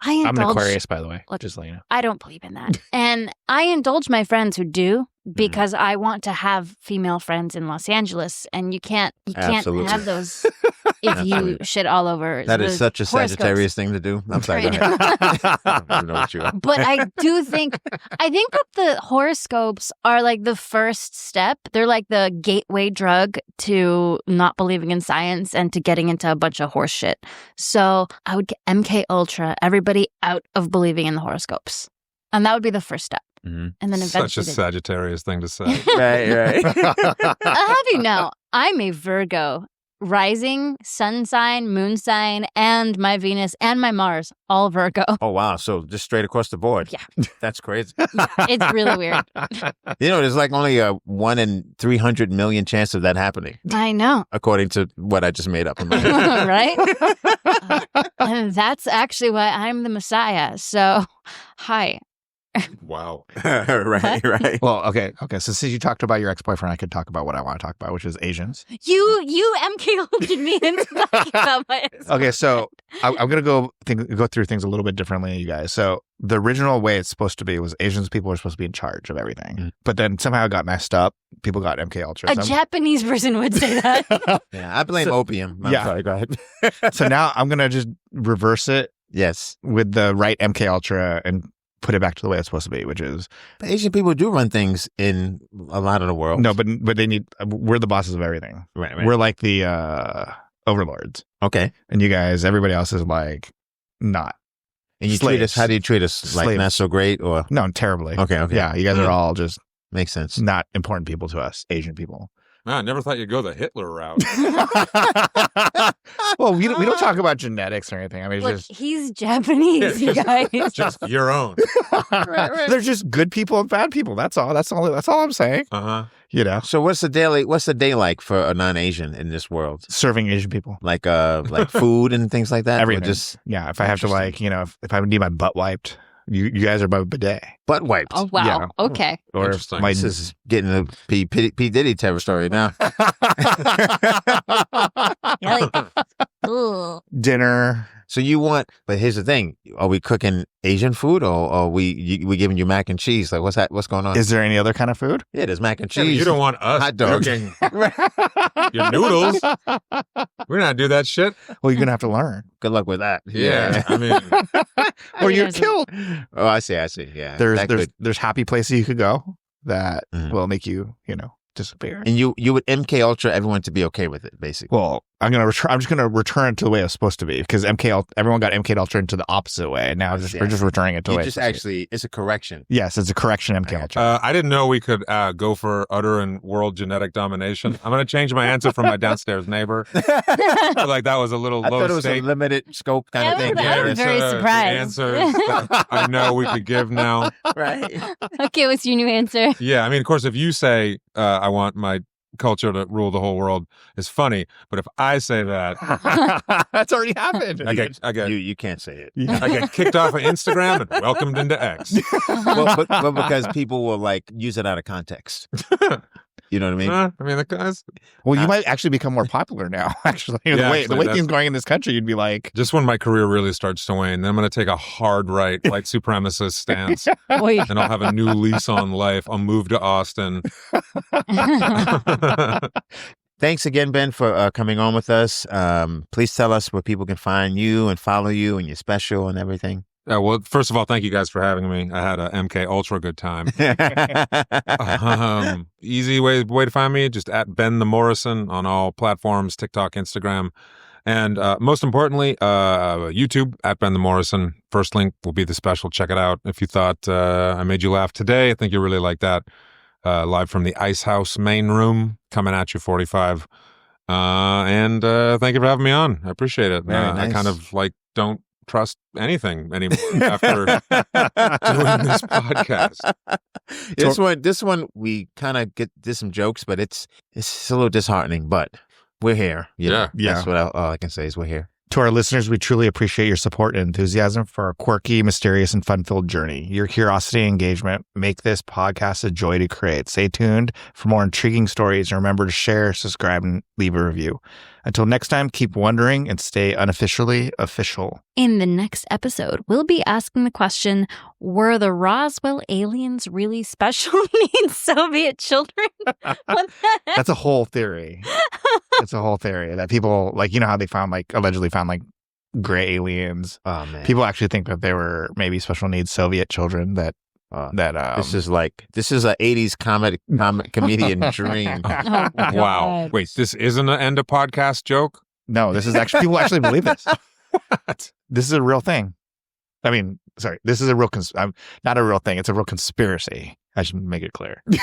I'm an Aquarius, by the way. Just so you know. I don't believe in that. And I indulge my friends who do because I want to have female friends in Los Angeles, and you can't Absolutely. have those if you shit all over. That is such a Sagittarius thing to do. I'm sorry. Go ahead. I don't know what you are. But I think that the horoscopes are like the first step. They're like the gateway drug to not believing in science and to getting into a bunch of horse shit. So I would get MKUltra everybody out of believing in the horoscopes. And that would be the first step. Mm-hmm. And then eventually... Such a Sagittarius thing to say. Right. I'll have you know, I'm a Virgo. Rising, sun sign, moon sign, and my Venus and my Mars, all Virgo. Oh, wow. So just straight across the board. Yeah. That's crazy. Yeah, it's really weird. There's like only a 1 in 300 million chance of that happening. I know. According to what I just made up in my head. Right? And that's actually why I'm the Messiah. So, hi. Wow. Right. Well, okay. So since you talked about your ex-boyfriend, I could talk about what I want to talk about, which is Asians. You MKUltra'd me into talking about my ex-boyfriend. Okay, so I'm going to go through things a little bit differently, you guys. So the original way it's supposed to be was Asians people were supposed to be in charge of everything. Mm-hmm. But then somehow it got messed up. People got MKUltra. A Japanese person would say that. Yeah, I blame opium. I'm sorry, go ahead. So now I'm going to just reverse it. Yes. With the right MKUltra and put it back to the way it's supposed to be, which is... But Asian people do run things in a lot of the world. No, but they need... We're the bosses of everything. Right. We're like the overlords. Okay. And you guys, everybody else is like, not. And you treat us... How do you treat us? Like, not so great, or... No, terribly. Okay. Yeah, you guys are all just... Makes sense. Not important people to us, Asian people. Man, I never thought you'd go the Hitler route. Well, we don't talk about genetics or anything. I mean, Look, he's Japanese, you guys. Just your own. Right. They're just good people and bad people. That's all I'm saying. Uh-huh. You know. So what's the day like for a non-Asian in this world? Serving Asian people. Like food and things like that? Everything. Just if I have to if I need my butt wiped, you guys are my bidet. Butt wiped. Oh, wow. Yeah. Okay. Or this is getting a P. Diddy terror story now. Dinner. So you want, but here's the thing: are we cooking Asian food, or are we giving you mac and cheese? Like, what's going on? Is there any other kind of food? Yeah, there's mac and cheese. You don't want us hot dogs. cooking your noodles. We're not do that shit. Well, you're gonna have to learn. Good luck with that. Yeah. I mean, or you're killed. Oh, I see. Yeah. There's happy places you could go that will make you, disappear. And you would MKUltra everyone to be okay with it, basically. Well, I'm just gonna return it to the way it's supposed to be, because everyone got MKUltra into the opposite way. Now we're just returning it to the way. It's a correction. Yes, it's a correction MKUltra. I didn't know we could go for utter and world genetic domination. I'm gonna change my answer from my downstairs neighbor. Like that was a little I low thought it was stake. a limited scope kind of thing. I was very surprised. The answers that I know we could give now. Right. Okay, what's your new answer? Yeah, I mean, of course, if you say I want my culture to rule the whole world, is funny, but if I say that, that's already happened. You can't say it. I get kicked off of Instagram and welcomed into X. But because people will use it out of context. You know what I mean? The guys. Well, you might actually become more popular now. Actually, the way things going in this country, you'd be like, just when my career really starts to wane, then I'm going to take a hard right white supremacist stance, and I'll have a new lease on life. I'll move to Austin. Thanks again, Ben, for coming on with us. Please tell us where people can find you and follow you and your special and everything. Well, first of all, thank you guys for having me. I had a MKUltra good time. Easy way to find me, just at Ben the Morrison on all platforms, TikTok, Instagram. And most importantly, YouTube at Ben the Morrison. First link will be the special. Check it out. If you thought I made you laugh today, I think you really like that. Live from the Ice House main room, coming at you 45. And thank you for having me on. I appreciate it. Very nice. I kind of don't trust anything anymore after doing this podcast. This one we kind of did some jokes, but it's a little disheartening, but we're here. Yeah. That's what all I can say is we're here. To our listeners, we truly appreciate your support and enthusiasm for our quirky, mysterious, and fun-filled journey. Your curiosity and engagement make this podcast a joy to create. Stay tuned for more intriguing stories, and remember to share, subscribe, and leave a review. Until next time, keep wondering and stay unofficially official. In the next episode, we'll be asking the question, were the Roswell aliens really special needs Soviet children? What the heck? That's a whole theory. It's a whole theory that people, how they found, allegedly found, gray aliens. Oh, man. People actually think that they were maybe special needs Soviet children that this is a 80s comedian dream. Oh, Wow. Wait, this isn't an end of podcast joke? No, this is actually, people actually believe this. What? This is a real thing. I mean, sorry, this is a real, not a real thing. It's a real conspiracy. I should make it clear. All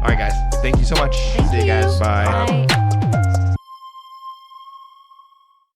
right, guys. Thank you so much. Thank See you guys. Bye. Bye.